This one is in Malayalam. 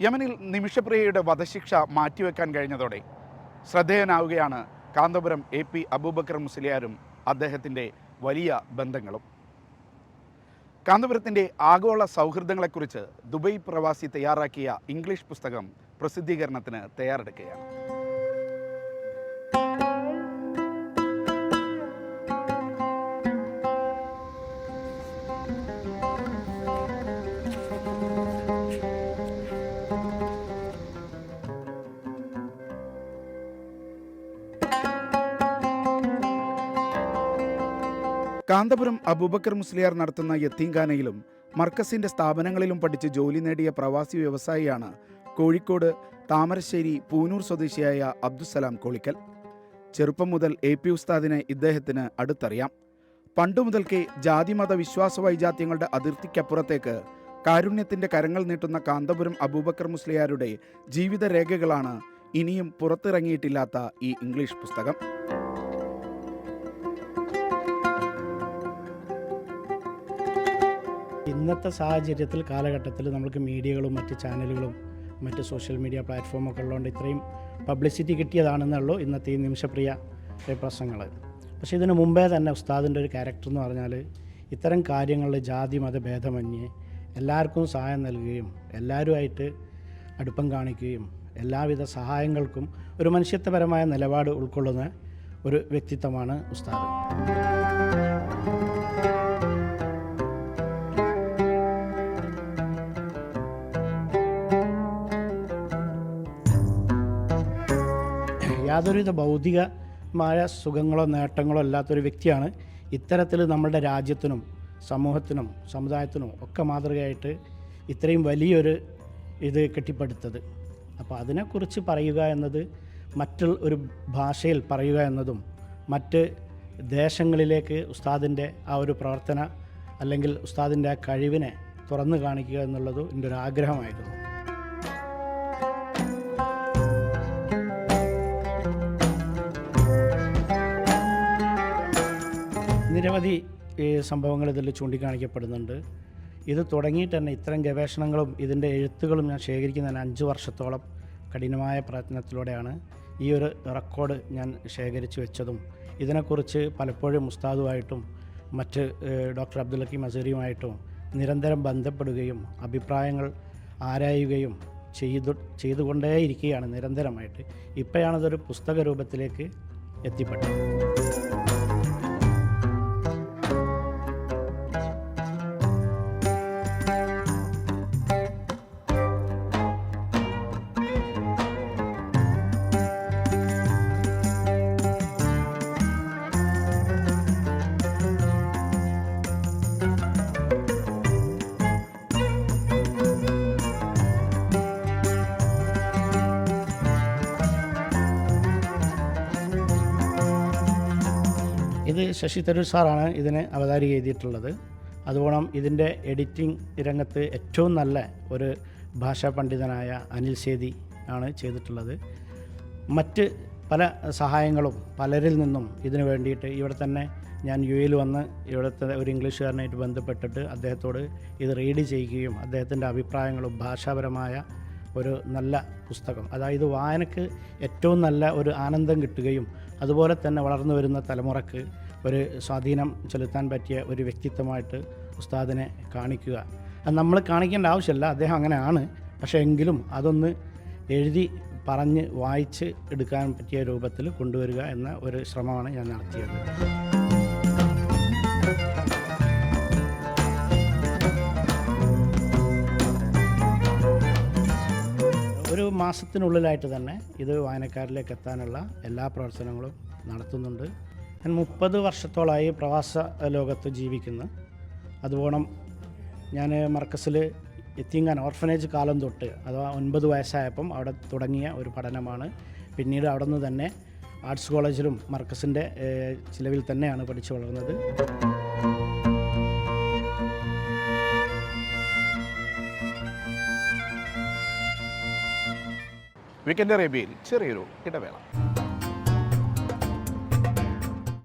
യമനിൽ നിമിഷപ്രിയയുടെ വധശിക്ഷ മാറ്റിവെക്കാൻ കഴിഞ്ഞതോടെ ശ്രദ്ധേയനാവുകയാണ് കാന്തപുരം AP അബൂബക്കർ മുസ്ലിയാരും അദ്ദേഹത്തിൻ്റെ വലിയ ബന്ധങ്ങളും. കാന്തപുരത്തിൻ്റെ ആഗോള സൗഹൃദങ്ങളെക്കുറിച്ച് ദുബൈ പ്രവാസി തയ്യാറാക്കിയ ഇംഗ്ലീഷ് പുസ്തകം പ്രസിദ്ധീകരണത്തിന് തയ്യാറെടുക്കുകയാണ്. കാന്തപുരം അബൂബക്കർ മുസ്ലിയാർ നടത്തുന്ന യത്തീംഖാനയിലും മർക്കസിൻ്റെ സ്ഥാപനങ്ങളിലും പഠിച്ച് ജോലി നേടിയ പ്രവാസി വ്യവസായിയാണ് കോഴിക്കോട് താമരശ്ശേരി പൂനൂർ സ്വദേശിയായ അബ്ദുസലാം കോളിക്കൽ. ചെറുപ്പം മുതൽ AP ഉസ്താദിനെ ഇദ്ദേഹത്തിന് അടുത്തറിയാം. പണ്ടു മുതൽക്കേ ജാതിമത വിശ്വാസ വൈജാത്യങ്ങളുടെ അതിർത്തിക്കപ്പുറത്തേക്ക് കാരുണ്യത്തിൻ്റെ കരങ്ങൾ നീട്ടുന്ന കാന്തപുരം അബൂബക്കർ മുസ്ലിയാരുടെ ജീവിതരേഖകളാണ് ഇനിയും പുറത്തിറങ്ങിയിട്ടില്ലാത്ത ഈ ഇംഗ്ലീഷ് പുസ്തകം. ഇന്നത്തെ സാഹചര്യത്തിൽ കാലഘട്ടത്തിൽ നമുക്ക് മീഡിയകളും മറ്റ് ചാനലുകളും മറ്റ് സോഷ്യൽ മീഡിയ പ്ലാറ്റ്ഫോമൊക്കെ ഉള്ളതുകൊണ്ട് ഇത്രയും പബ്ലിസിറ്റി കിട്ടിയതാണെന്നുള്ളൂ ഇന്നത്തെ ഈ നിമിഷപ്രിയ പ്രസംഗങ്ങൾ. പക്ഷേ ഇതിനു മുമ്പേ തന്നെ ഉസ്താദിൻ്റെ ഒരു ക്യാരക്ടർ എന്ന് പറഞ്ഞാൽ ഇത്തരം കാര്യങ്ങളിൽ ജാതി മത ഭേദമന്യേ എല്ലാവർക്കും സഹായം നൽകുകയും എല്ലാവരുമായിട്ട് അടുപ്പം കാണിക്കുകയും എല്ലാവിധ സഹായങ്ങൾക്കും ഒരു മനുഷ്യത്വപരമായ നിലപാട് ഉൾക്കൊള്ളുന്ന ഒരു വ്യക്തിത്വമാണ് ഉസ്താദ്. യാതൊരുവിധ ഭൗതികമായ സുഖങ്ങളോ നേട്ടങ്ങളോ അല്ലാത്തൊരു വ്യക്തിയാണ് ഇത്തരത്തിൽ നമ്മുടെ രാജ്യത്തിനും സമൂഹത്തിനും സമുദായത്തിനും ഒക്കെ മാതൃകയായിട്ട് ഇത്രയും വലിയൊരു ഇത് കെട്ടിപ്പടുത്തത്. അപ്പോൾ അതിനെക്കുറിച്ച് പറയുക എന്നത് ഒരു ഭാഷയിൽ പറയുക എന്നതും മറ്റ് ദേശങ്ങളിലേക്ക് ഉസ്താദിൻ്റെ ആ ഒരു പ്രവർത്തന അല്ലെങ്കിൽ ഉസ്താദിൻ്റെ ആ കഴിവിനെ തുറന്നു കാണിക്കുക എന്നുള്ളതും എൻ്റെ ഒരു ആഗ്രഹമായിരുന്നു. നിരവധി സംഭവങ്ങൾ ഇതിൽ ചൂണ്ടിക്കാണിക്കപ്പെടുന്നുണ്ട്. ഇത് തുടങ്ങിയിട്ട് തന്നെ ഇത്തരം ഗവേഷണങ്ങളും ഇതിൻ്റെ എഴുത്തുകളും ഞാൻ ശേഖരിക്കുന്നതിന് 5 വർഷത്തോളം കഠിനമായ പ്രയത്നത്തിലൂടെയാണ് ഈ ഒരു റെക്കോർഡ് ഞാൻ ശേഖരിച്ചു വെച്ചതും ഇതിനെക്കുറിച്ച് പലപ്പോഴും ഉസ്താദുമായിട്ടും മറ്റ് ഡോക്ടർ അബ്ദുൽ ഹക്കീം അസീറിയുമായിട്ടും നിരന്തരം ബന്ധപ്പെടുകയും അഭിപ്രായങ്ങൾ ആരായുകയും ചെയ്തുകൊണ്ടേയിരിക്കുകയാണ് നിരന്തരമായിട്ട്. ഇപ്പോഴാണതൊരു പുസ്തക രൂപത്തിലേക്ക് എത്തിപ്പെട്ടത്. ഇത് ശശി തരൂർ സാറാണ് ഇതിന് അവതാരിക എഴുതിയിട്ടുള്ളത്. അതുപോലെ ഇതിൻ്റെ എഡിറ്റിംഗ് രംഗത്ത് ഏറ്റവും നല്ല ഒരു ഭാഷാ പണ്ഡിതനായ അനിൽ സേതി ആണ് ചെയ്തിട്ടുള്ളത്. മറ്റ് പല സഹായങ്ങളും പലരിൽ നിന്നും ഇതിനു വേണ്ടിയിട്ട് ഇവിടെ തന്നെ ഞാൻ UAE വന്ന് ഇവിടുത്തെ ഒരു ഇംഗ്ലീഷുകാരനായിട്ട് ബന്ധപ്പെട്ടിട്ട് അദ്ദേഹത്തോട് ഇത് റീഡ് ചെയ്യുകയും അദ്ദേഹത്തിൻ്റെ അഭിപ്രായങ്ങളും ഭാഷാപരമായ ഒരു നല്ല പുസ്തകം, അതായത് വായനക്ക് ഏറ്റവും നല്ല ഒരു ആനന്ദം കിട്ടുകയും അതുപോലെ തന്നെ വളർന്നു വരുന്ന തലമുറക്ക് ഒരു സ്വാധീനം ചെലുത്താൻ പറ്റിയ ഒരു വ്യക്തിത്വമായിട്ട് ഉസ്താദിനെ കാണിക്കുക. അത് നമ്മൾ കാണിക്കേണ്ട ആവശ്യമില്ല, അദ്ദേഹം അങ്ങനെയാണ്. പക്ഷേ എങ്കിലും അതൊന്ന് എഴുതി പറഞ്ഞ് വായിച്ച് എടുക്കാൻ പറ്റിയ രൂപത്തിൽ കൊണ്ടുവരിക എന്ന ഒരു ശ്രമമാണ് ഞാൻ നടത്തിയത്. ഒരു മാസത്തിനുള്ളിലായിട്ട് തന്നെ ഇത് വായനക്കാരിലേക്ക് എത്താനുള്ള എല്ലാ പ്രവർത്തനങ്ങളും നടത്തുന്നുണ്ട്. ഞാൻ 30 വർഷത്തോളമായി പ്രവാസ ലോകത്ത് ജീവിക്കുന്നു. അതുപോലെ ഞാൻ മർക്കസിൽ യത്തീംഖാന ഓർഫനേജ് കാലം തൊട്ട് അഥവാ 9 വയസ്സായപ്പം അവിടെ തുടങ്ങിയ ഒരു പഠനമാണ്. പിന്നീട് അവിടെ നിന്ന് തന്നെ ആർട്സ് കോളേജിലും മർക്കസിൻ്റെ ചിലവിൽ തന്നെയാണ് പഠിച്ചു വളർന്നത്. വീക്കെൻഡ് അറേബ്യയിൽ ചെറിയൊരു ഇടവേള.